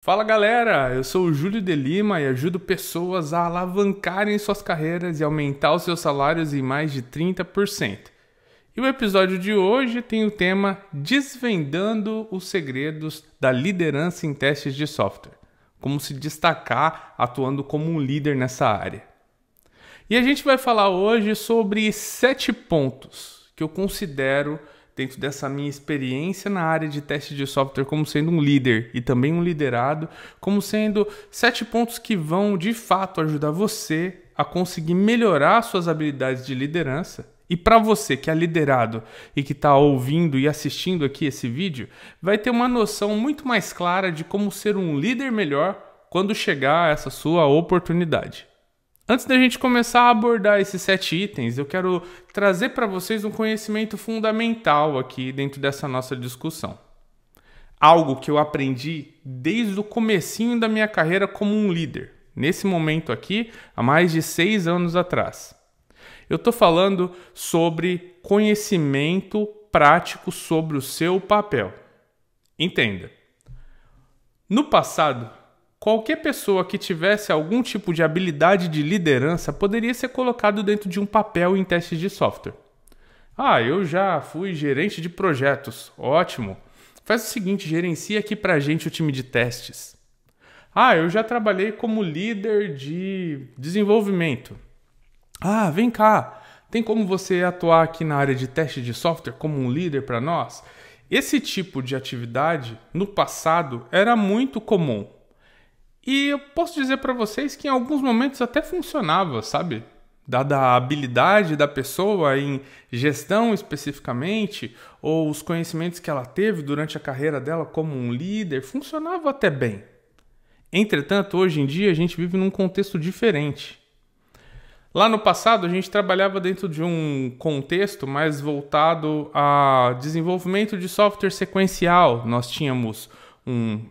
Fala galera, eu sou o Júlio de Lima e ajudo pessoas a alavancarem suas carreiras e aumentar os seus salários em mais de 30%. E o episódio de hoje tem o tema Desvendando os segredos da liderança em testes de software. Como se destacar atuando como um líder nessa área. E a gente vai falar hoje sobre 7 pontos que eu considero, dentro dessa minha experiência na área de teste de software, como sendo um líder e também um liderado, como sendo 7 pontos que vão de fato ajudar você a conseguir melhorar suas habilidades de liderança. E para você que é liderado e que está ouvindo e assistindo aqui esse vídeo, vai ter uma noção muito mais clara de como ser um líder melhor quando chegar essa sua oportunidade. Antes da gente começar a abordar esses 7 itens, eu quero trazer para vocês um conhecimento fundamental aqui dentro dessa nossa discussão. Algo que eu aprendi desde o comecinho da minha carreira como um líder, nesse momento aqui, há mais de 6 anos atrás. Eu estou falando sobre conhecimento prático sobre o seu papel. Entenda. No passado, qualquer pessoa que tivesse algum tipo de habilidade de liderança poderia ser colocado dentro de um papel em testes de software. Eu já fui gerente de projetos. Ótimo. Faz o seguinte, gerencia aqui pra gente o time de testes. Eu já trabalhei como líder de desenvolvimento. Vem cá. Tem como você atuar aqui na área de teste de software como um líder para nós? Esse tipo de atividade, no passado, era muito comum. E eu posso dizer para vocês que em alguns momentos até funcionava, sabe? Dada a habilidade da pessoa em gestão especificamente, ou os conhecimentos que ela teve durante a carreira dela como um líder, funcionava até bem. Entretanto, hoje em dia a gente vive num contexto diferente. Lá no passado a gente trabalhava dentro de um contexto mais voltado a desenvolvimento de software sequencial. Nós tínhamos um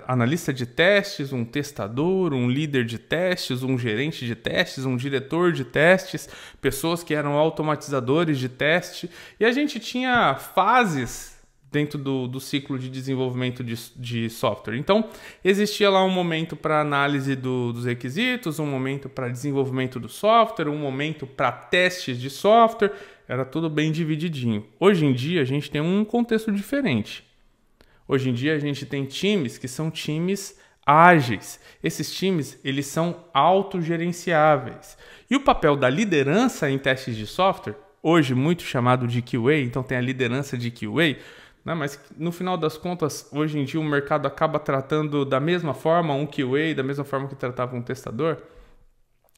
analista de testes, um testador, um líder de testes, um gerente de testes, um diretor de testes, pessoas que eram automatizadores de teste, e a gente tinha fases dentro do ciclo de desenvolvimento de software. Então, existia lá um momento para análise dos requisitos, um momento para desenvolvimento do software, um momento para testes de software, era tudo bem divididinho. Hoje em dia, a gente tem um contexto diferente. Hoje em dia a gente tem times que são times ágeis. Esses times, eles são autogerenciáveis. E o papel da liderança em testes de software, hoje muito chamado de QA, então tem a liderança de QA, né? Mas no final das contas, hoje em dia o mercado acaba tratando da mesma forma um QA, da mesma forma que tratava um testador.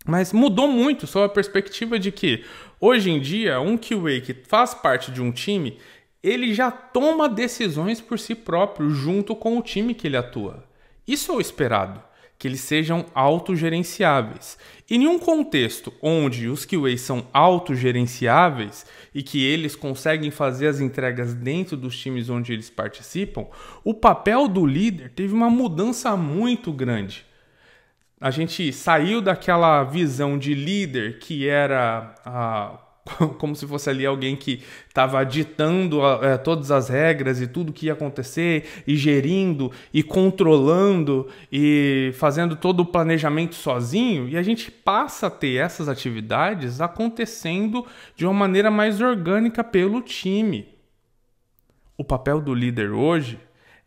Mas mudou muito sob a perspectiva de que, hoje em dia, um QA que faz parte de um time, ele já toma decisões por si próprio, junto com o time que ele atua. Isso é o esperado, que eles sejam autogerenciáveis. E em um contexto onde os QAs são autogerenciáveis e que eles conseguem fazer as entregas dentro dos times onde eles participam, o papel do líder teve uma mudança muito grande. A gente saiu daquela visão de líder que era como se fosse ali alguém que estava ditando todas as regras e tudo que ia acontecer, e gerindo, e controlando, e fazendo todo o planejamento sozinho, e a gente passa a ter essas atividades acontecendo de uma maneira mais orgânica pelo time. O papel do líder hoje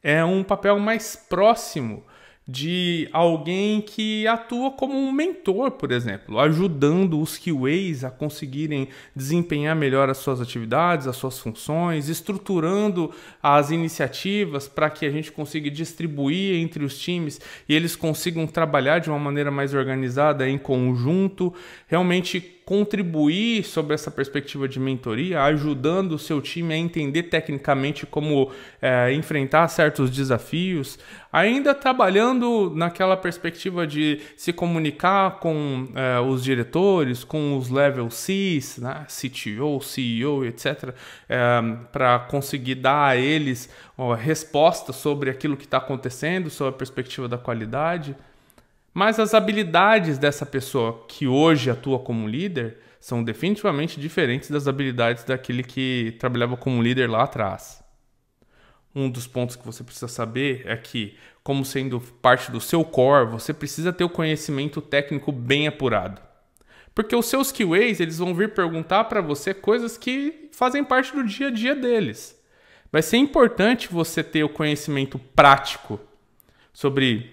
é um papel mais próximo de alguém que atua como um mentor, por exemplo, ajudando os QAs a conseguirem desempenhar melhor as suas atividades, as suas funções, estruturando as iniciativas para que a gente consiga distribuir entre os times e eles consigam trabalhar de uma maneira mais organizada em conjunto, realmente contribuir sobre essa perspectiva de mentoria, ajudando o seu time a entender tecnicamente como enfrentar certos desafios, ainda trabalhando naquela perspectiva de se comunicar com os diretores, com os level Cs, né? CTO, CEO, etc., para conseguir dar a eles respostas sobre aquilo que está acontecendo, sobre a perspectiva da qualidade. Mas as habilidades dessa pessoa que hoje atua como líder são definitivamente diferentes das habilidades daquele que trabalhava como líder lá atrás. um dos pontos que você precisa saber é que, como sendo parte do seu core, você precisa ter o conhecimento técnico bem apurado. Porque os seus QAs, eles vão vir perguntar para você coisas que fazem parte do dia a dia deles. Vai ser importante você ter o conhecimento prático sobre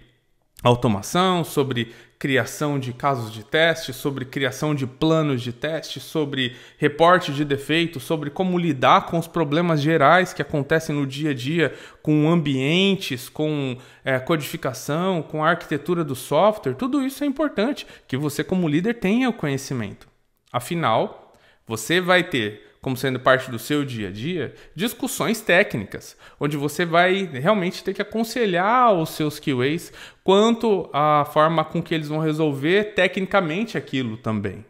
automação, sobre criação de casos de teste, sobre criação de planos de teste, sobre reporte de defeitos, sobre como lidar com os problemas gerais que acontecem no dia a dia, com ambientes, com codificação, com a arquitetura do software. Tudo isso é importante que você, como líder, tenha o conhecimento. Afinal, você vai ter, como sendo parte do seu dia a dia, discussões técnicas, onde você vai realmente ter que aconselhar os seus QAs quanto à forma com que eles vão resolver tecnicamente aquilo também.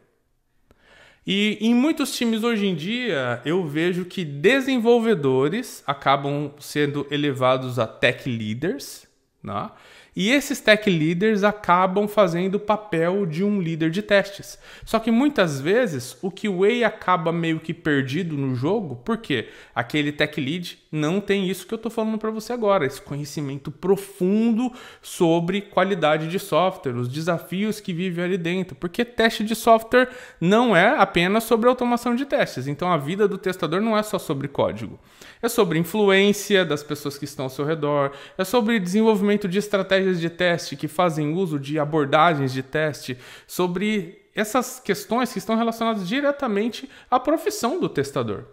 E em muitos times hoje em dia, eu vejo que desenvolvedores acabam sendo elevados a tech leaders, né? E esses tech leaders acabam fazendo o papel de um líder de testes. Só que muitas vezes o QA acaba meio que perdido no jogo, porque aquele tech lead não tem isso que eu estou falando para você agora, esse conhecimento profundo sobre qualidade de software, os desafios que vive ali dentro, porque teste de software não é apenas sobre automação de testes, então a vida do testador não é só sobre código. É sobre influência das pessoas que estão ao seu redor, é sobre desenvolvimento de estratégias de teste que fazem uso de abordagens de teste, sobre essas questões que estão relacionadas diretamente à profissão do testador.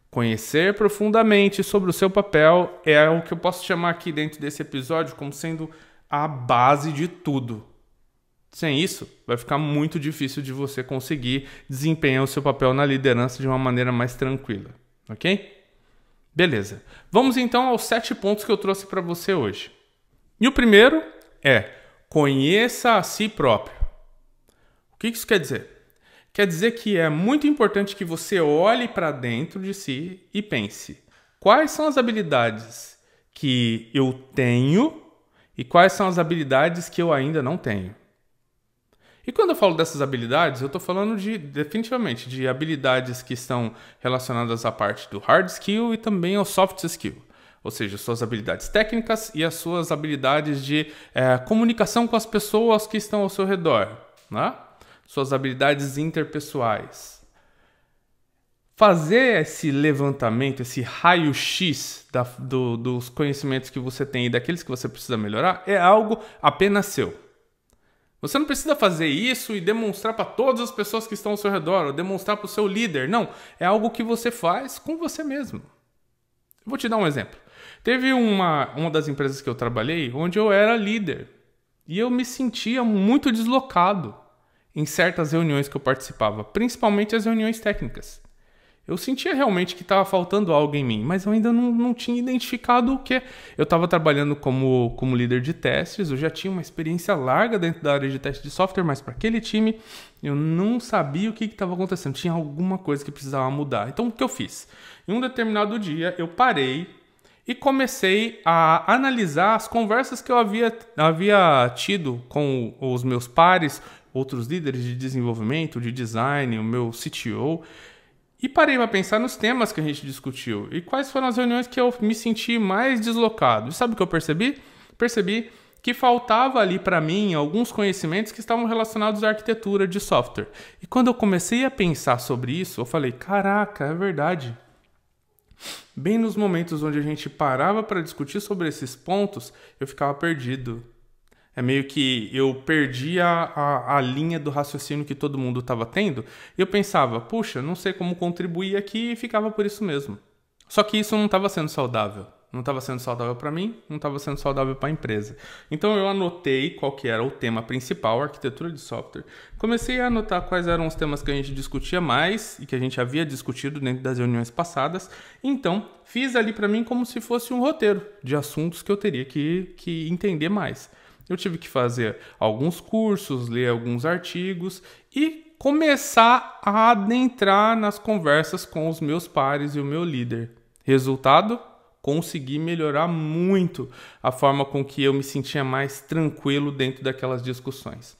Conhecer profundamente sobre o seu papel é o que eu posso chamar aqui dentro desse episódio como sendo a base de tudo. Sem isso, vai ficar muito difícil de você conseguir desempenhar o seu papel na liderança de uma maneira mais tranquila, ok? Beleza. Vamos então aos 7 pontos que eu trouxe para você hoje. E o primeiro é: conheça a si próprio. O que isso quer dizer? Quer dizer que é muito importante que você olhe para dentro de si e pense: quais são as habilidades que eu tenho e quais são as habilidades que eu ainda não tenho? E quando eu falo dessas habilidades, eu estou falando definitivamente de habilidades que estão relacionadas à parte do hard skill e também ao soft skill. Ou seja, suas habilidades técnicas e as suas habilidades de comunicação com as pessoas que estão ao seu redor, né? Suas habilidades interpessoais. Fazer esse levantamento, esse raio-x dos conhecimentos que você tem e daqueles que você precisa melhorar é algo apenas seu. Você não precisa fazer isso e demonstrar para todas as pessoas que estão ao seu redor, ou demonstrar para o seu líder. Não, é algo que você faz com você mesmo. Eu vou te dar um exemplo. Teve uma das empresas que eu trabalhei onde eu era líder e eu me sentia muito deslocado em certas reuniões que eu participava, principalmente as reuniões técnicas. Eu sentia realmente que estava faltando algo em mim, mas eu ainda não tinha identificado o que. Eu estava trabalhando como líder de testes, eu já tinha uma experiência larga dentro da área de teste de software, mas para aquele time eu não sabia o que estava acontecendo, tinha alguma coisa que precisava mudar. Então o que eu fiz? Em um determinado dia eu parei e comecei a analisar as conversas que eu havia tido com os meus pares, outros líderes de desenvolvimento, de design, o meu CTO. E parei para pensar nos temas que a gente discutiu e quais foram as reuniões que eu me senti mais deslocado. E sabe o que eu percebi? Percebi que faltava ali para mim alguns conhecimentos que estavam relacionados à arquitetura de software. E quando eu comecei a pensar sobre isso, eu falei, caraca, é verdade. Bem nos momentos onde a gente parava para discutir sobre esses pontos, eu ficava perdido. É meio que eu perdia a linha do raciocínio que todo mundo estava tendo. E eu pensava, puxa, não sei como contribuir aqui e ficava por isso mesmo. Só que isso não estava sendo saudável. Não estava sendo saudável para mim, não estava sendo saudável para a empresa. Então eu anotei qual que era o tema principal, a arquitetura de software. Comecei a anotar quais eram os temas que a gente discutia mais e que a gente havia discutido dentro das reuniões passadas. Então fiz ali para mim como se fosse um roteiro de assuntos que eu teria que entender mais. Eu tive que fazer alguns cursos, ler alguns artigos e começar a adentrar nas conversas com os meus pares e o meu líder. Resultado? Consegui melhorar muito a forma com que eu me sentia mais tranquilo dentro daquelas discussões.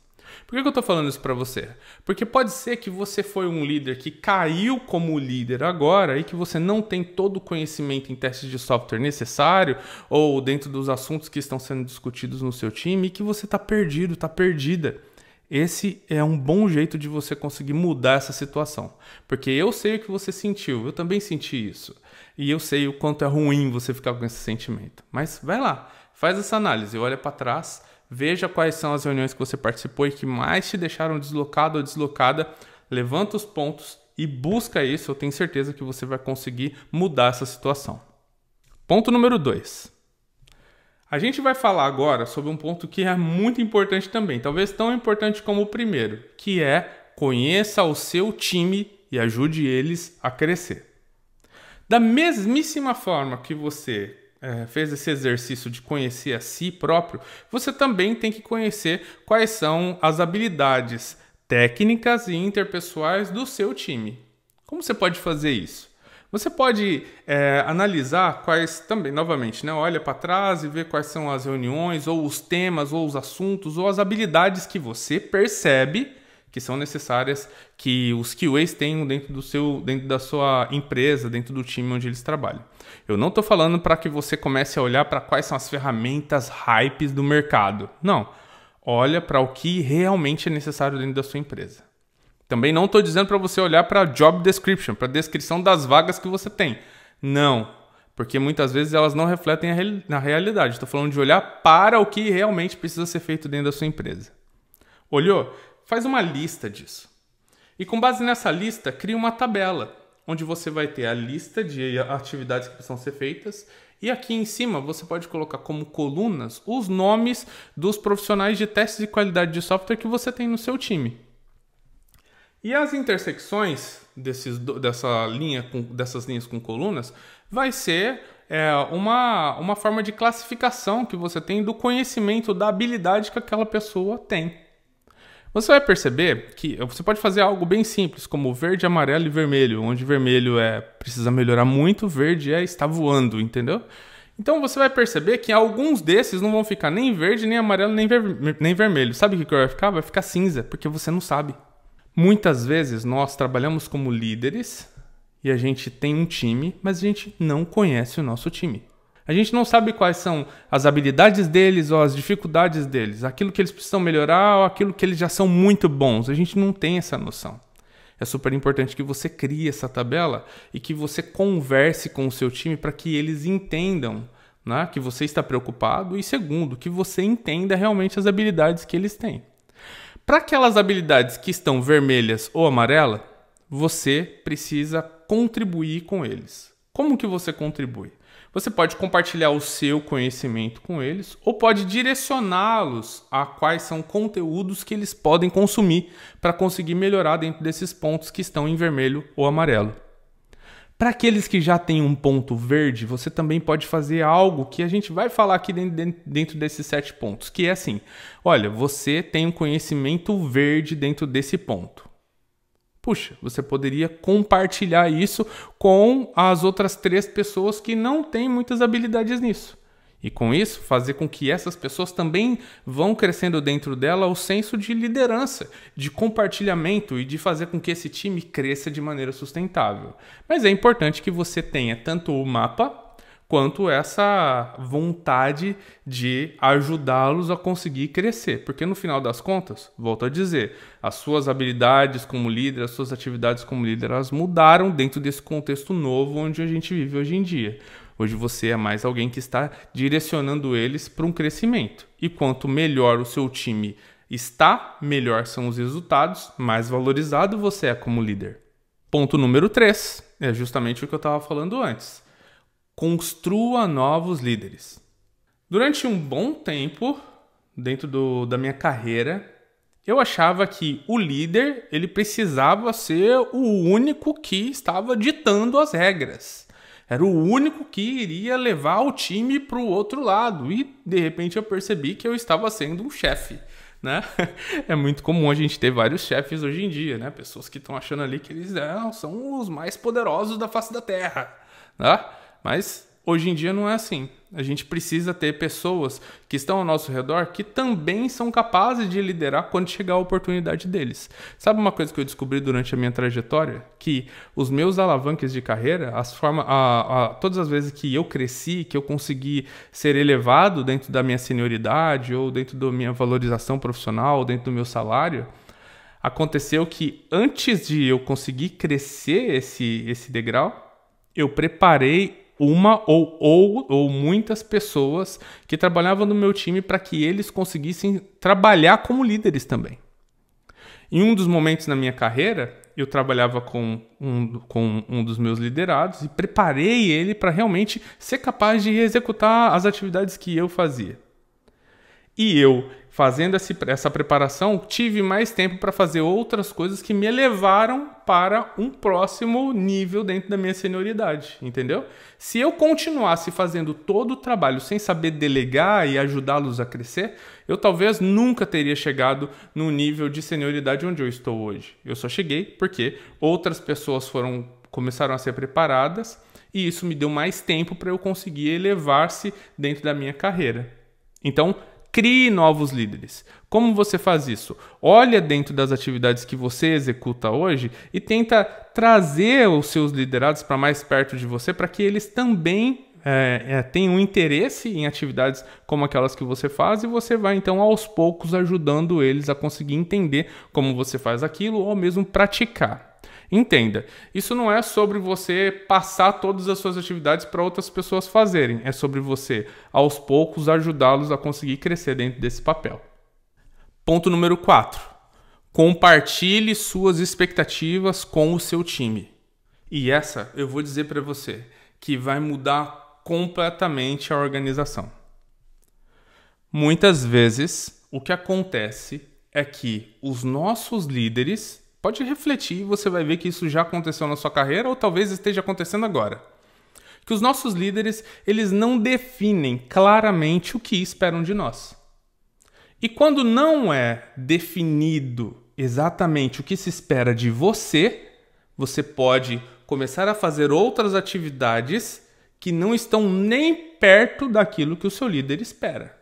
Por que eu estou falando isso para você? Porque pode ser que você foi um líder que caiu como líder agora e que você não tem todo o conhecimento em testes de software necessário ou dentro dos assuntos que estão sendo discutidos no seu time e que você está perdido, está perdida. Esse é um bom jeito de você conseguir mudar essa situação. Porque eu sei o que você sentiu, eu também senti isso. E eu sei o quanto é ruim você ficar com esse sentimento. Mas vai lá, faz essa análise, olha para trás, veja quais são as reuniões que você participou e que mais te deixaram deslocado ou deslocada, levanta os pontos e busca isso, eu tenho certeza que você vai conseguir mudar essa situação. Ponto número 2. A gente vai falar agora sobre um ponto que é muito importante também, talvez tão importante como o primeiro, que é conheça o seu time e ajude eles a crescer. Da mesmíssima forma que você fez esse exercício de conhecer a si próprio, você também tem que conhecer quais são as habilidades técnicas e interpessoais do seu time. Como você pode fazer isso? Você pode analisar quais também, novamente, né? Olha para trás e vê quais são as reuniões, ou os temas, ou os assuntos, ou as habilidades que você percebe que são necessárias que os QAs tenham dentro da sua empresa, dentro do time onde eles trabalham. Eu não estou falando para que você comece a olhar para quais são as ferramentas hypes do mercado. Não. Olha para o que realmente é necessário dentro da sua empresa. Também não estou dizendo para você olhar para a job description, para a descrição das vagas que você tem. Não, porque muitas vezes elas não refletem na realidade. Estou falando de olhar para o que realmente precisa ser feito dentro da sua empresa. Olhou? Faz uma lista disso. E com base nessa lista, cria uma tabela, onde você vai ter a lista de atividades que precisam ser feitas e aqui em cima você pode colocar como colunas os nomes dos profissionais de testes de qualidade de software que você tem no seu time. E as intersecções dessas linhas com colunas vai ser uma forma de classificação que você tem do conhecimento, da habilidade que aquela pessoa tem. Você vai perceber que você pode fazer algo bem simples, como verde, amarelo e vermelho, onde vermelho precisa melhorar muito, verde está voando, entendeu? Então você vai perceber que alguns desses não vão ficar nem verde, nem amarelo, nem vermelho. Sabe o que vai ficar? Vai ficar cinza, porque você não sabe. Muitas vezes nós trabalhamos como líderes e a gente tem um time, mas a gente não conhece o nosso time. A gente não sabe quais são as habilidades deles ou as dificuldades deles, aquilo que eles precisam melhorar ou aquilo que eles já são muito bons. A gente não tem essa noção. É super importante que você crie essa tabela e que você converse com o seu time para que eles entendam, né, que você está preocupado e, segundo, que você entenda realmente as habilidades que eles têm. Para aquelas habilidades que estão vermelhas ou amarelas, você precisa contribuir com eles. Como que você contribui? Você pode compartilhar o seu conhecimento com eles ou pode direcioná-los a quais são conteúdos que eles podem consumir para conseguir melhorar dentro desses pontos que estão em vermelho ou amarelo. Para aqueles que já têm um ponto verde, você também pode fazer algo que a gente vai falar aqui dentro desses 7 pontos, que é assim, olha, você tem um conhecimento verde dentro desse ponto. Puxa, você poderia compartilhar isso com as outras 3 pessoas que não têm muitas habilidades nisso. E com isso, fazer com que essas pessoas também vão crescendo dentro dela o senso de liderança, de compartilhamento e de fazer com que esse time cresça de maneira sustentável. Mas é importante que você tenha tanto o mapa quanto essa vontade de ajudá-los a conseguir crescer. Porque no final das contas, volto a dizer, as suas habilidades como líder, as suas atividades como líder, elas mudaram dentro desse contexto novo onde a gente vive hoje em dia. Hoje você é mais alguém que está direcionando eles para um crescimento. E quanto melhor o seu time está, melhor são os resultados, mais valorizado você é como líder. Ponto número 3, é justamente o que eu estava falando antes. Construa novos líderes. Durante um bom tempo, dentro da minha carreira, eu achava que o líder ele precisava ser o único que estava ditando as regras. Era o único que iria levar o time para o outro lado. E, de repente, eu percebi que eu estava sendo um chefe, né? É muito comum a gente ter vários chefes hoje em dia, né? Pessoas que estão achando ali que eles são os mais poderosos da face da Terra, né? Mas hoje em dia não é assim. A gente precisa ter pessoas que estão ao nosso redor que também são capazes de liderar quando chegar a oportunidade deles. Sabe uma coisa que eu descobri durante a minha trajetória? Que os meus alavancas de carreira, todas as vezes que eu cresci, que eu consegui ser elevado dentro da minha senioridade ou dentro da minha valorização profissional, ou dentro do meu salário, aconteceu que antes de eu conseguir crescer esse degrau, eu preparei uma ou muitas pessoas que trabalhavam no meu time para que eles conseguissem trabalhar como líderes também. Em um dos momentos na minha carreira, eu trabalhava com um dos meus liderados e preparei ele para realmente ser capaz de executar as atividades que eu fazia. E eu, fazendo essa preparação, tive mais tempo para fazer outras coisas que me elevaram para um próximo nível dentro da minha senioridade, entendeu? Se eu continuasse fazendo todo o trabalho sem saber delegar e ajudá-los a crescer, eu talvez nunca teria chegado no nível de senioridade onde eu estou hoje. Eu só cheguei porque outras pessoas começaram a ser preparadas e isso me deu mais tempo para eu conseguir elevar-se dentro da minha carreira. Então, crie novos líderes. Como você faz isso? Olha dentro das atividades que você executa hoje e tenta trazer os seus liderados para mais perto de você para que eles também tenham interesse em atividades como aquelas que você faz e você vai então aos poucos ajudando eles a conseguir entender como você faz aquilo ou mesmo praticar. Entenda, isso não é sobre você passar todas as suas atividades para outras pessoas fazerem. É sobre você, aos poucos, ajudá-los a conseguir crescer dentro desse papel. Ponto número 4. Compartilhe suas expectativas com o seu time. E essa, eu vou dizer para você, que vai mudar completamente a organização. Muitas vezes, o que acontece é que os nossos líderes... Pode refletir e você vai ver que isso já aconteceu na sua carreira ou talvez esteja acontecendo agora. Que os nossos líderes, eles não definem claramente o que esperam de nós. E quando não é definido exatamente o que se espera de você, você pode começar a fazer outras atividades que não estão nem perto daquilo que o seu líder espera.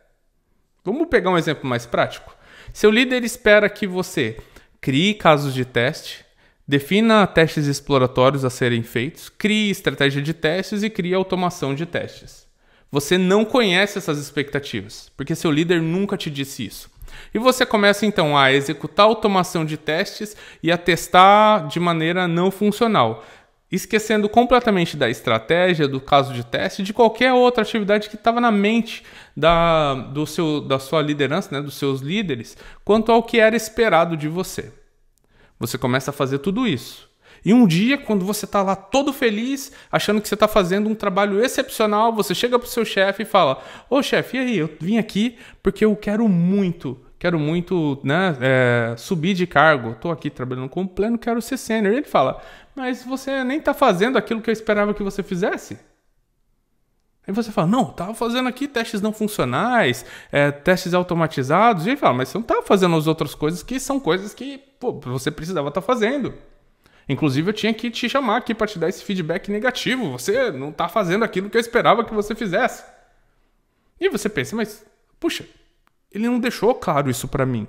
Vamos pegar um exemplo mais prático? Seu líder espera que você crie casos de teste, defina testes exploratórios a serem feitos, crie estratégia de testes e crie automação de testes. Você não conhece essas expectativas, porque seu líder nunca te disse isso. E você começa então a executar automação de testes e a testar de maneira não funcional, esquecendo completamente da estratégia, do caso de teste, de qualquer outra atividade que estava na mente da sua liderança, né, dos seus líderes, quanto ao que era esperado de você. Você começa a fazer tudo isso. E um dia, quando você está lá todo feliz, achando que você está fazendo um trabalho excepcional, você chega para o seu chefe e fala: "Ô chefe, e aí? Eu vim aqui porque eu quero muito, subir de cargo. Estou aqui trabalhando como pleno, quero ser sênior." Ele fala: "Mas você nem está fazendo aquilo que eu esperava que você fizesse." Aí você fala: "Não, estava fazendo aqui testes não funcionais, testes automatizados." E ele fala: "Mas você não estava fazendo as outras coisas que são coisas que você precisava estar fazendo. Inclusive eu tinha que te chamar aqui para te dar esse feedback negativo. Você não está fazendo aquilo que eu esperava que você fizesse." E você pensa: "Mas, puxa, ele não deixou claro isso para mim."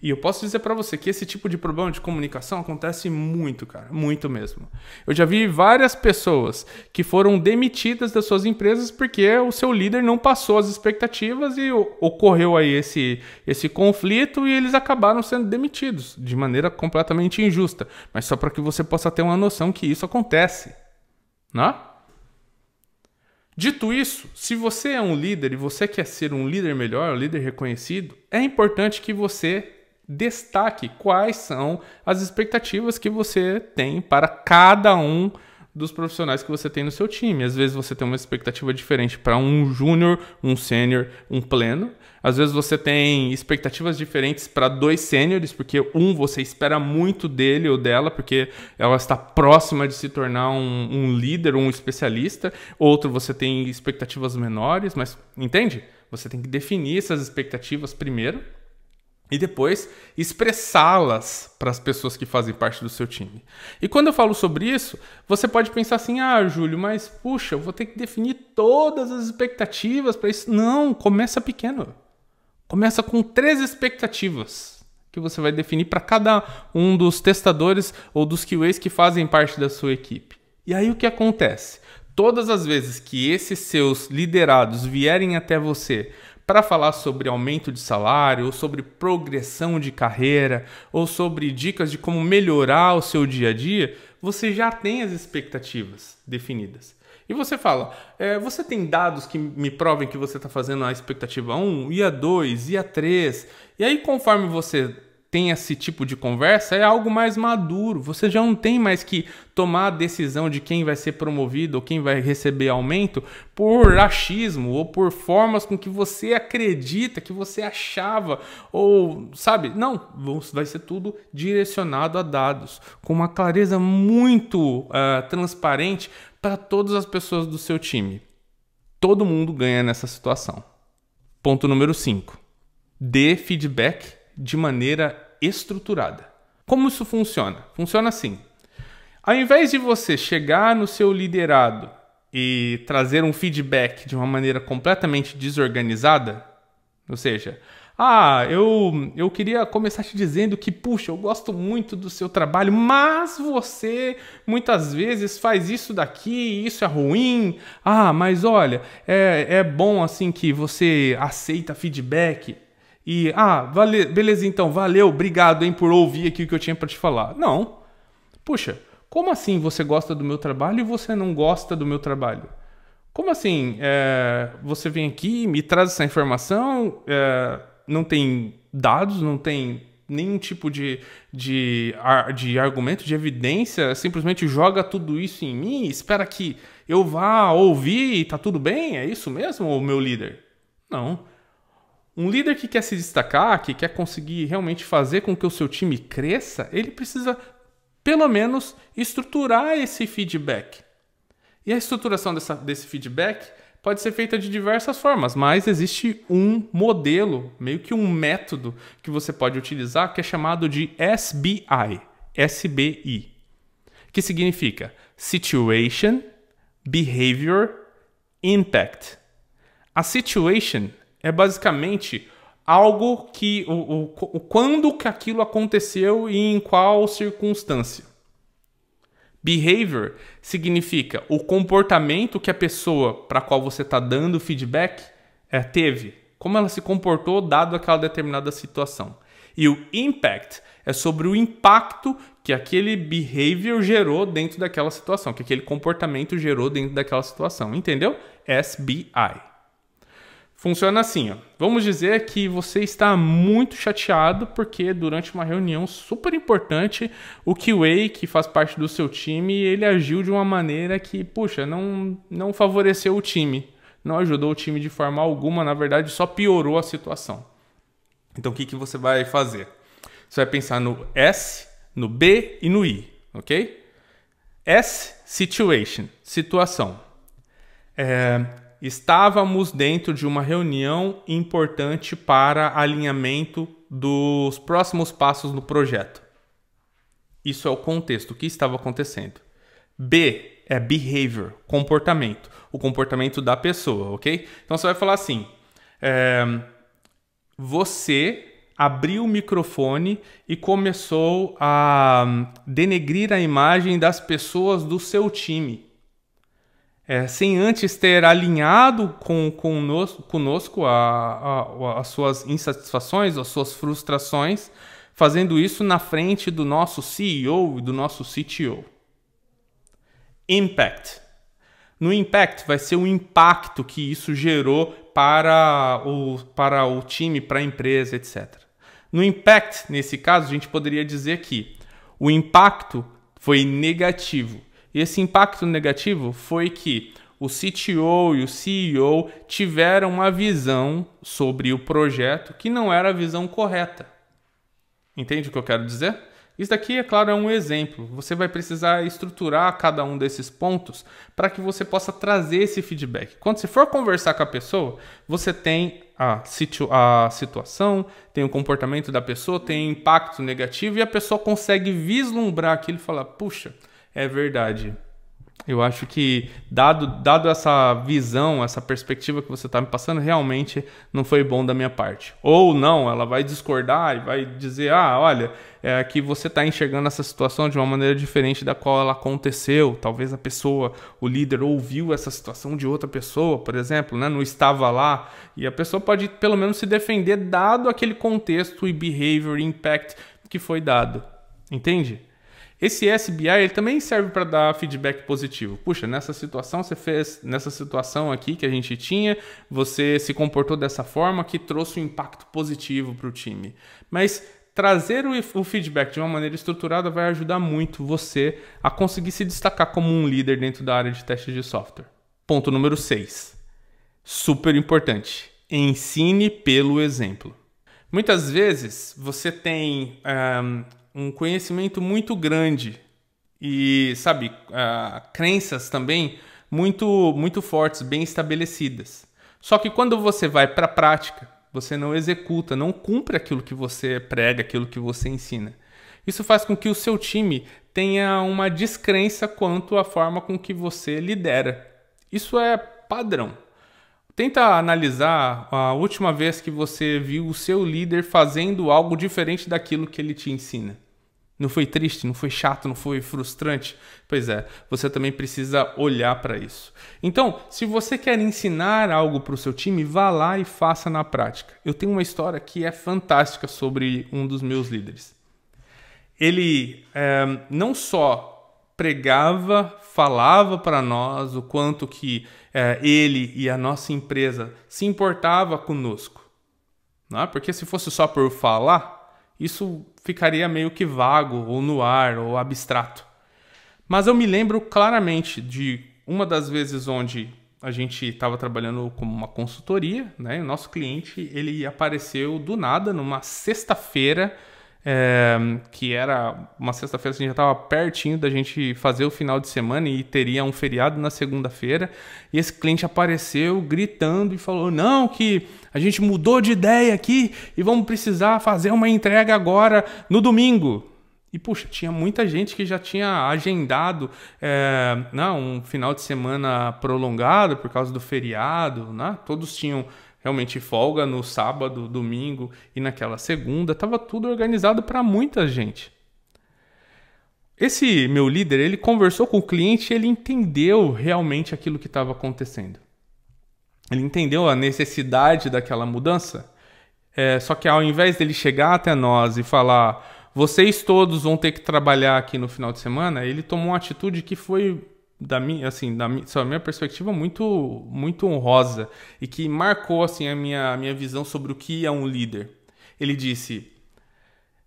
E eu posso dizer para você que esse tipo de problema de comunicação acontece muito, cara, muito mesmo. Eu já vi várias pessoas que foram demitidas das suas empresas porque o seu líder não passou as expectativas e ocorreu aí esse conflito e eles acabaram sendo demitidos de maneira completamente injusta. Mas só para que você possa ter uma noção que isso acontece, né? Dito isso, se você é um líder e você quer ser um líder melhor, um líder reconhecido, é importante que você destaque quais são as expectativas que você tem para cada um dos profissionais que você tem no seu time. Às vezes você tem uma expectativa diferente para um júnior, um sênior, um pleno. Às vezes você tem expectativas diferentes para 2 sêniores, porque você espera muito dele ou dela, porque ela está próxima de se tornar um líder, um especialista. Outro você tem expectativas menores, mas entende? Você tem que definir essas expectativas primeiro. e depois expressá-las para as pessoas que fazem parte do seu time. E quando eu falo sobre isso, você pode pensar assim, Júlio, mas puxa, eu vou ter que definir todas as expectativas para isso. Não, começa pequeno. Começa com 3 expectativas que você vai definir para cada um dos testadores ou dos QAs que fazem parte da sua equipe. E aí o que acontece? Todas as vezes que esses seus liderados vierem até você para falar sobre aumento de salário, ou sobre progressão de carreira, ou sobre dicas de como melhorar o seu dia a dia, você já tem as expectativas definidas. E você fala, você tem dados que me provem que você está fazendo a expectativa 1, e a 2, e a 3. E aí, conforme você tem esse tipo de conversa, é algo mais maduro. Você já não tem mais que tomar a decisão de quem vai ser promovido ou quem vai receber aumento por achismo ou por formas com que você acredita, que você achava, ou sabe? Não, vai ser tudo direcionado a dados, com uma clareza muito transparente para todas as pessoas do seu time. Todo mundo ganha nessa situação. Ponto número 5. Dê feedback de maneira estruturada. Como isso funciona? Funciona assim. Ao invés de você chegar no seu liderado e trazer um feedback de uma maneira completamente desorganizada, ou seja, eu queria começar te dizendo que, puxa, eu gosto muito do seu trabalho, mas você muitas vezes faz isso daqui e isso é ruim. Mas olha, é bom assim que você aceita feedback. E, beleza então, valeu, obrigado por ouvir aqui o que eu tinha para te falar. Não. Puxa, como assim você gosta do meu trabalho e você não gosta do meu trabalho? Como assim você vem aqui, me traz essa informação, não tem dados, não tem nenhum tipo de argumento, de evidência, simplesmente joga tudo isso em mim, espera que eu vá ouvir e tá tudo bem? É isso mesmo, meu líder? Não. Um líder que quer se destacar, que quer conseguir realmente fazer com que o seu time cresça, ele precisa, pelo menos, estruturar esse feedback. E a estruturação desse feedback pode ser feita de diversas formas, mas existe um modelo, meio que um método que você pode utilizar, que é chamado de SBI, que significa Situation, Behavior, Impact. A situation é basicamente algo que quando que aquilo aconteceu e em qual circunstância. Behavior significa o comportamento que a pessoa para a qual você está dando feedback teve. Como ela se comportou dado aquela determinada situação. E o impact é sobre o impacto que aquele behavior gerou dentro daquela situação, que aquele comportamento gerou dentro daquela situação. Entendeu? SBI. Funciona assim, ó. Vamos dizer que você está muito chateado porque durante uma reunião super importante, o QA, que faz parte do seu time, ele agiu de uma maneira que, puxa, não favoreceu o time, não ajudou o time de forma alguma, na verdade só piorou a situação. Então o que você vai fazer? Você vai pensar no S, no B e no I, ok? S, situation, situação. Estávamos dentro de uma reunião importante para alinhamento dos próximos passos no projeto. Isso é o contexto, o que estava acontecendo. B é behavior, comportamento. O comportamento da pessoa, ok? Então você vai falar assim, você abriu o microfone e começou a denegrir a imagem das pessoas do seu time. Sem antes ter alinhado conosco as suas insatisfações, as suas frustrações, fazendo isso na frente do nosso CEO e do nosso CTO. Impact. No impact vai ser o impacto que isso gerou para o time, para a empresa, etc. No impact, nesse caso, a gente poderia dizer que o impacto foi negativo. E esse impacto negativo foi que o CTO e o CEO tiveram uma visão sobre o projeto que não era a visão correta. Entende o que eu quero dizer? Isso daqui, é claro, é um exemplo. Você vai precisar estruturar cada um desses pontos para que você possa trazer esse feedback. Quando você for conversar com a pessoa, você tem a situação, tem o comportamento da pessoa, tem impacto negativo e a pessoa consegue vislumbrar aquilo e falar, puxa, é verdade. Eu acho que, dado essa visão, essa perspectiva que você está me passando, realmente não foi bom da minha parte. Ou não, ela vai discordar e vai dizer, olha, é que você está enxergando essa situação de uma maneira diferente da qual ela aconteceu. Talvez a pessoa, o líder, ouviu essa situação de outra pessoa, por exemplo, né? Não estava lá. E a pessoa pode, pelo menos, se defender dado aquele contexto e behavior impact que foi dado. Entende? Esse SBI ele também serve para dar feedback positivo. Puxa, nessa situação nessa situação aqui que a gente tinha, você se comportou dessa forma que trouxe um impacto positivo para o time. Mas trazer o feedback de uma maneira estruturada vai ajudar muito você a conseguir se destacar como um líder dentro da área de teste de software. Ponto número 6. Super importante. Ensine pelo exemplo. Muitas vezes você tem um conhecimento muito grande e, sabe, crenças também muito fortes, bem estabelecidas. Só que quando você vai para a prática, você não executa, não cumpre aquilo que você prega, aquilo que você ensina. Isso faz com que o seu time tenha uma descrença quanto à forma com que você lidera. Isso é padrão. Tenta analisar a última vez que você viu o seu líder fazendo algo diferente daquilo que ele te ensina. Não foi triste, não foi chato, não foi frustrante? Pois é, você também precisa olhar para isso. Então, se você quer ensinar algo para o seu time, vá lá e faça na prática. Eu tenho uma história que é fantástica sobre um dos meus líderes. Ele não só pregava, falava para nós o quanto que ele e a nossa empresa se importava conosco. Não é? Porque se fosse só por falar, isso ficaria meio que vago, ou no ar, ou abstrato. Mas eu me lembro claramente de uma das vezes onde a gente estava trabalhando como uma consultoria, né? E o nosso cliente ele apareceu do nada numa sexta-feira, que era uma sexta-feira que a gente já estava pertinho da gente fazer o final de semana e teria um feriado na segunda-feira, e esse cliente apareceu gritando e falou, não, que a gente mudou de ideia aqui e vamos precisar fazer uma entrega agora no domingo. E puxa, tinha muita gente que já tinha agendado um final de semana prolongado por causa do feriado, né? Todos tinham realmente folga no sábado, domingo e naquela segunda. Estava tudo organizado para muita gente. Esse meu líder, ele conversou com o cliente e ele entendeu realmente aquilo que estava acontecendo. Ele entendeu a necessidade daquela mudança. Só que ao invés dele chegar até nós e falar, vocês todos vão ter que trabalhar aqui no final de semana, ele tomou uma atitude que foi, da minha perspectiva, muito honrosa e que marcou assim, a minha visão sobre o que é um líder. Ele disse,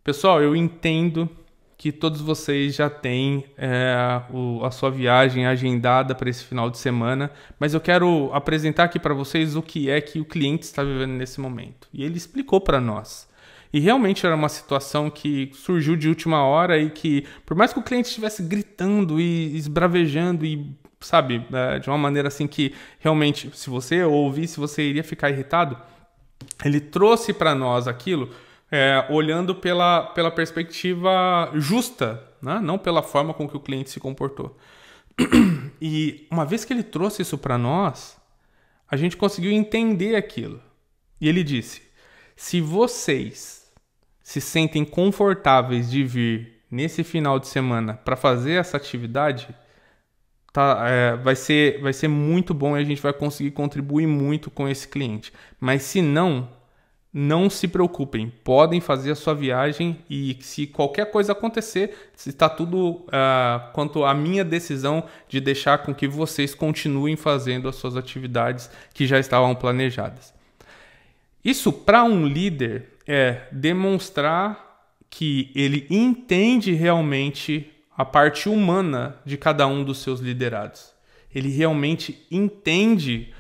pessoal, eu entendo que todos vocês já têm a sua viagem agendada para esse final de semana, mas eu quero apresentar aqui para vocês o que é que o cliente está vivendo nesse momento. E ele explicou para nós. E realmente era uma situação que surgiu de última hora e que, por mais que o cliente estivesse gritando e esbravejando e, sabe, de uma maneira assim que realmente, se você ouvisse, você iria ficar irritado, ele trouxe para nós aquilo olhando pela perspectiva justa, né? Não pela forma com que o cliente se comportou. E uma vez que ele trouxe isso para nós, a gente conseguiu entender aquilo. E ele disse, se vocês se sentem confortáveis de vir nesse final de semana para fazer essa atividade, vai ser muito bom e a gente vai conseguir contribuir muito com esse cliente. Mas se não se preocupem, podem fazer a sua viagem e se qualquer coisa acontecer, está tudo quanto à minha decisão de deixar com que vocês continuem fazendo as suas atividades que já estavam planejadas. Isso para um líder é demonstrar que ele entende realmente a parte humana de cada um dos seus liderados. Ele realmente entende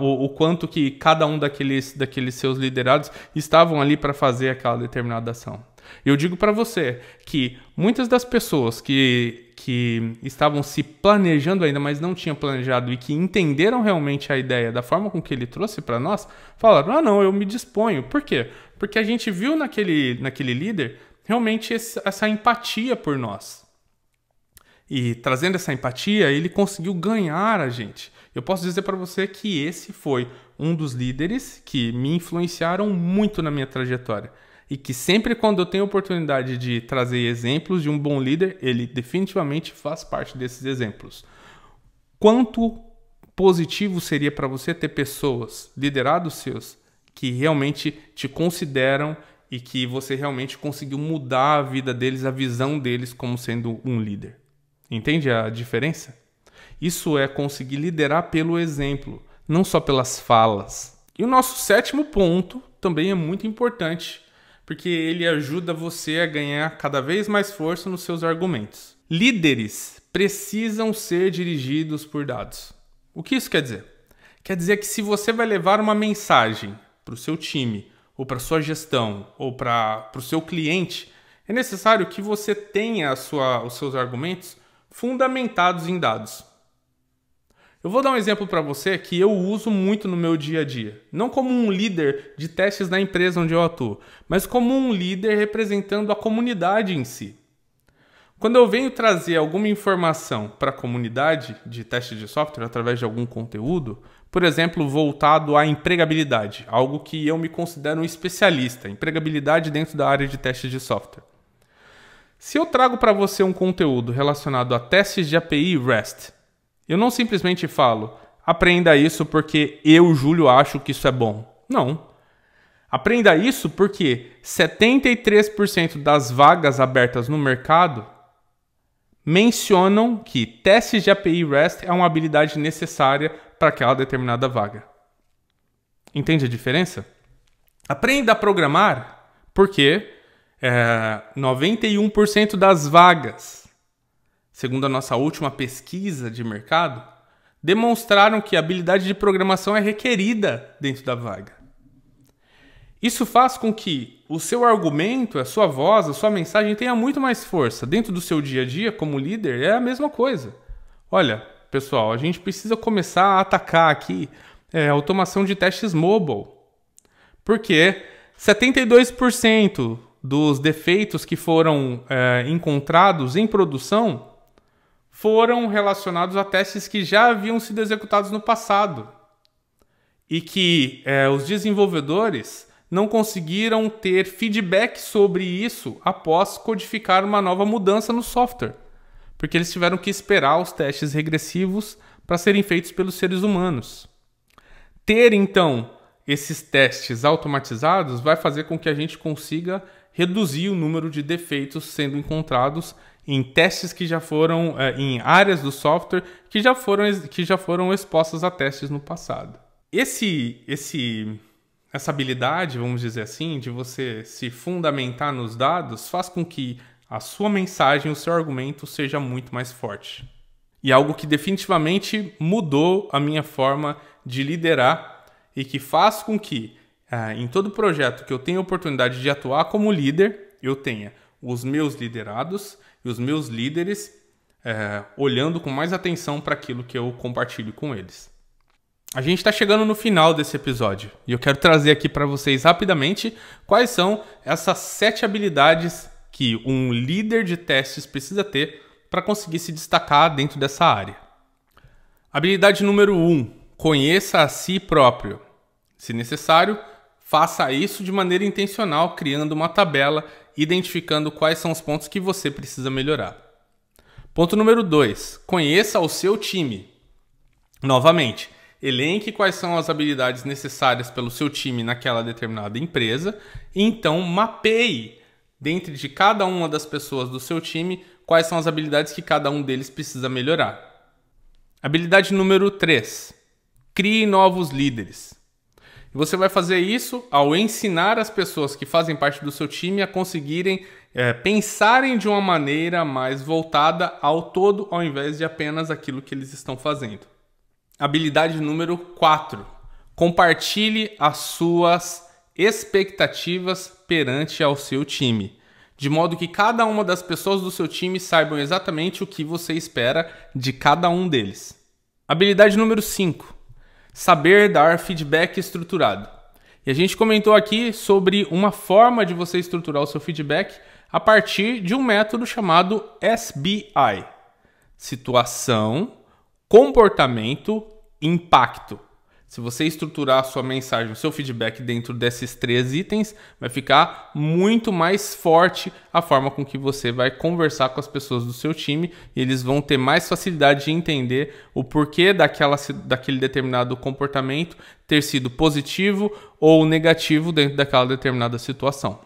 o quanto que cada um daqueles seus liderados estavam ali para fazer aquela determinada ação. Eu digo para você que muitas das pessoas que estavam se planejando ainda, mas não tinham planejado e que entenderam realmente a ideia da forma com que ele trouxe para nós, falaram, não, eu me disponho. Por quê? Porque a gente viu naquele líder realmente essa empatia por nós. E trazendo essa empatia, ele conseguiu ganhar a gente. Eu posso dizer para você que esse foi um dos líderes que me influenciaram muito na minha trajetória. E que sempre quando eu tenho a oportunidade de trazer exemplos de um bom líder, ele definitivamente faz parte desses exemplos. Quanto positivo seria para você ter pessoas, liderados seus, que realmente te consideram e que você realmente conseguiu mudar a vida deles, a visão deles como sendo um líder. Entende a diferença? Isso é conseguir liderar pelo exemplo, não só pelas falas. E o nosso 7º ponto também é muito importante, porque ele ajuda você a ganhar cada vez mais força nos seus argumentos. Líderes precisam ser dirigidos por dados. O que isso quer dizer? Quer dizer que se você vai levar uma mensagem para o seu time, ou para a sua gestão, ou para o seu cliente, é necessário que você tenha os seus argumentos fundamentados em dados. Eu vou dar um exemplo para você que eu uso muito no meu dia a dia. Não como um líder de testes na empresa onde eu atuo, mas como um líder representando a comunidade em si. Quando eu venho trazer alguma informação para a comunidade de teste de software através de algum conteúdo, por exemplo, voltado à empregabilidade, algo que eu me considero um especialista, empregabilidade dentro da área de teste de software. Se eu trago para você um conteúdo relacionado a testes de API REST, eu não simplesmente falo, aprenda isso porque eu, Júlio, acho que isso é bom. Não. Aprenda isso porque 73% das vagas abertas no mercado mencionam que testes de API REST é uma habilidade necessária para aquela determinada vaga. Entende a diferença? Aprenda a programar porque 91% das vagas, segundo a nossa última pesquisa de mercado, demonstraram que a habilidade de programação é requerida dentro da vaga. Isso faz com que o seu argumento, a sua voz, a sua mensagem tenha muito mais força. Dentro do seu dia a dia, como líder, é a mesma coisa. Olha, pessoal, a gente precisa começar a atacar aqui a automação de testes mobile. Porque 72% dos defeitos que foram encontrados em produção foram relacionados a testes que já haviam sido executados no passado e que os desenvolvedores não conseguiram ter feedback sobre isso após codificar uma nova mudança no software, porque eles tiveram que esperar os testes regressivos para serem feitos pelos seres humanos. Ter, então, esses testes automatizados vai fazer com que a gente consiga reduzir o número de defeitos sendo encontrados em testes que já foram, em áreas do software que já foram expostas a testes no passado. Essa habilidade, vamos dizer assim, de você se fundamentar nos dados faz com que a sua mensagem, o seu argumento seja muito mais forte. E algo que definitivamente mudou a minha forma de liderar e que faz com que em todo projeto que eu tenha a oportunidade de atuar como líder, eu tenha os meus liderados e os meus líderes olhando com mais atenção para aquilo que eu compartilho com eles. A gente está chegando no final desse episódio e eu quero trazer aqui para vocês rapidamente quais são essas 7 habilidades que um líder de testes precisa ter para conseguir se destacar dentro dessa área. Habilidade número 1, conheça a si próprio. Se necessário, faça isso de maneira intencional, criando uma tabela, identificando quais são os pontos que você precisa melhorar. Ponto número 2, conheça o seu time. Novamente, elenque quais são as habilidades necessárias pelo seu time naquela determinada empresa e então mapeie dentro de cada uma das pessoas do seu time quais são as habilidades que cada um deles precisa melhorar. Habilidade número 3, crie novos líderes. Você vai fazer isso ao ensinar as pessoas que fazem parte do seu time a conseguirem pensarem de uma maneira mais voltada ao todo ao invés de apenas aquilo que eles estão fazendo. Habilidade número 4. Compartilhe as suas expectativas perante ao seu time. de modo que cada uma das pessoas do seu time saibam exatamente o que você espera de cada um deles. Habilidade número 5. Saber dar feedback estruturado. E a gente comentou aqui sobre uma forma de você estruturar o seu feedback a partir de um método chamado SBI. Situação, comportamento, impacto. Se você estruturar a sua mensagem, o seu feedback dentro desses 3 itens, vai ficar muito mais forte a forma com que você vai conversar com as pessoas do seu time e eles vão ter mais facilidade de entender o porquê daquele determinado comportamento ter sido positivo ou negativo dentro daquela determinada situação.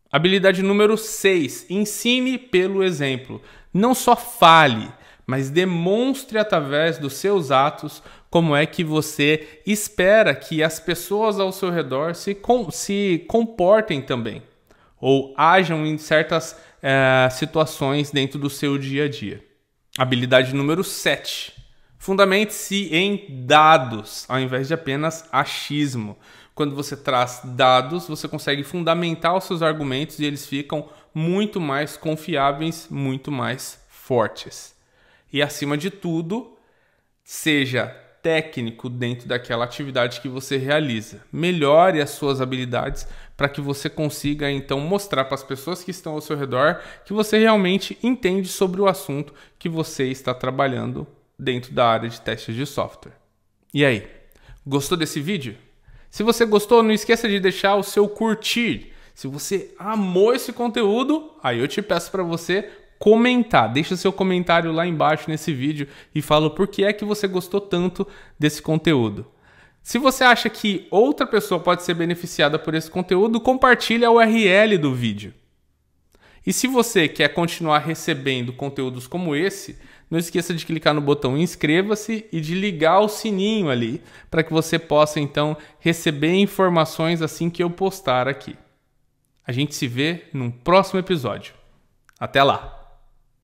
Habilidade número 6. Ensine pelo exemplo. Não só fale, mas demonstre através dos seus atos como é que você espera que as pessoas ao seu redor se comportem também, ou ajam em certas situações dentro do seu dia a dia. Habilidade número 7. Fundamente-se em dados, ao invés de apenas achismo. Quando você traz dados, você consegue fundamentar os seus argumentos e eles ficam muito mais confiáveis, muito mais fortes. E, acima de tudo, seja técnico dentro daquela atividade que você realiza. Melhore as suas habilidades para que você consiga, então, mostrar para as pessoas que estão ao seu redor que você realmente entende sobre o assunto que você está trabalhando dentro da área de testes de software. E aí, gostou desse vídeo? Se você gostou, não esqueça de deixar o seu curtir. Se você amou esse conteúdo, aí eu te peço para você comentar. Deixa seu comentário lá embaixo nesse vídeo e fala por que é que você gostou tanto desse conteúdo. Se você acha que outra pessoa pode ser beneficiada por esse conteúdo, compartilhe a URL do vídeo. E se você quer continuar recebendo conteúdos como esse, não esqueça de clicar no botão inscreva-se e de ligar o sininho ali, para que você possa então receber informações assim que eu postar aqui. A gente se vê num próximo episódio. Até lá!